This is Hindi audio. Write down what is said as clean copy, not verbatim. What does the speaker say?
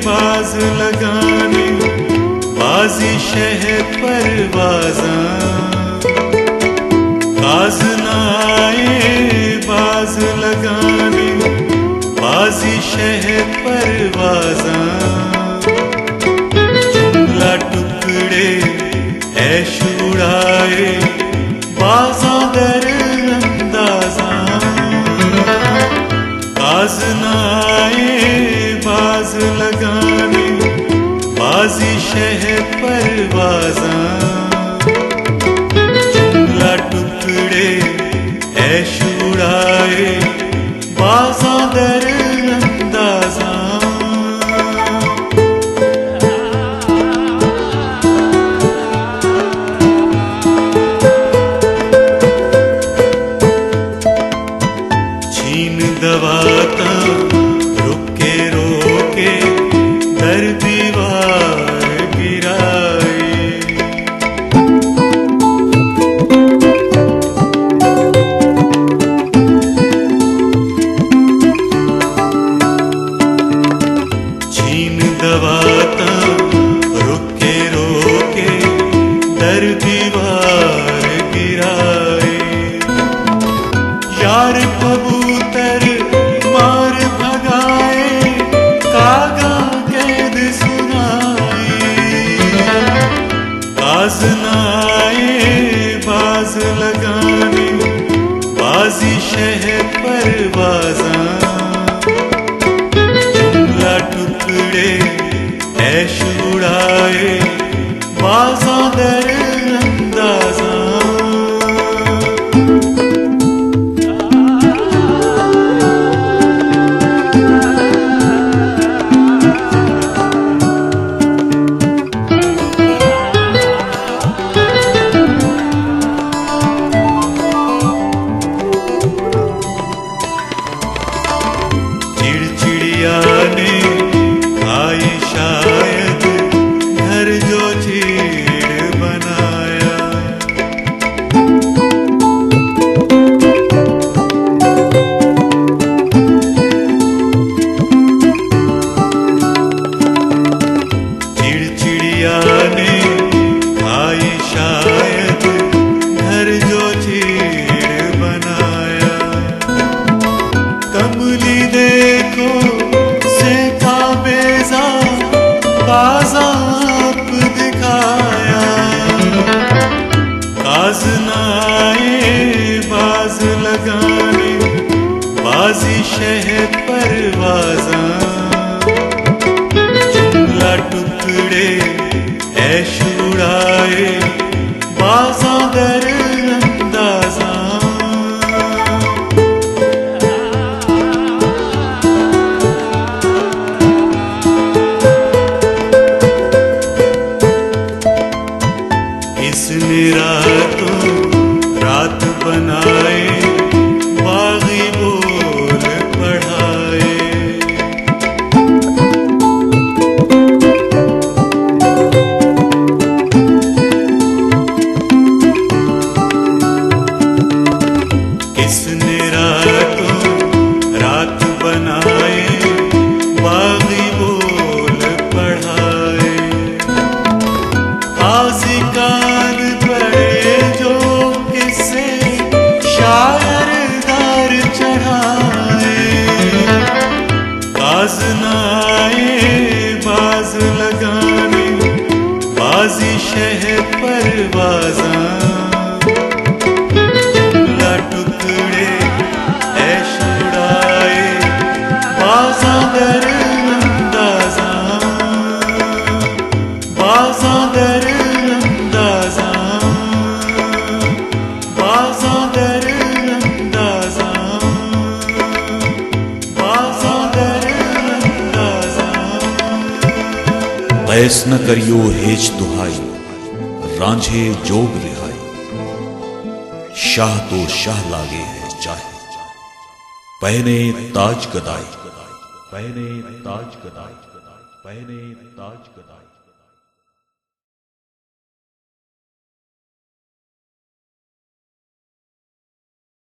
बाज लगाने बाजी शहर परवाज़ा काज़नाए बाज लगाने बाजी शहर परवाज़ा जुमला टुकड़े ऐश उड़ाए बाज़ा दर अंदाज़ा काज़नाए बाज लगाने बाजी शहर परवाज़ा जुमला टुकड़े ऐश उड़ाए बाज़ा दर अंदाज़ा छीन दवाता रुके रोके दर दीवार गिराए छीन दवाता रुके रोके दर दीवार गिराए यार कबूतर मार भगाए कागा कैद सुनाए काज़नाए बाज लगाने बाजी शहर परवाज़ा जुमला टुकड़े ऐश उड़ाए बाज़ा दर अंदाज़ा चिड़चिड़िया ने खाई शायद घर जो चीड़ बनाया चिड़चिड़िया ने खाई शायद घर जो चीड़ बनाया कमली देखो सेका बेजा बाज़ाब दिखाया काज़नाए बाज लगाने बाजी शहर परवाज़ा जुमला टुकड़े ऐश उड़ाए बाज़ा दर अंदाज़ा इसने रातों रात बनाए बागी बोल पढ़ाए इसने रातों रात बनाए बागी बोल पढ़ाए आज़िकान पढ़े जो किसे शायर दार चढ़ाए काज़नाए बाज लगाने बाजी शहर परवाज़ा जुमला टुकड़े ऐश उड़ाए बाज़ा दर अंदाज़ा बाज़ा दर अंदाज़ा बाज़ा दर अंदाज़ा ऐस न करियो हेज दुहाई, रांझे जोग रिहाई। शाह तो शाह लागे है चाहे, पहने ताज गदाई, पहने ताज गदाई, पहने ताज गदाई।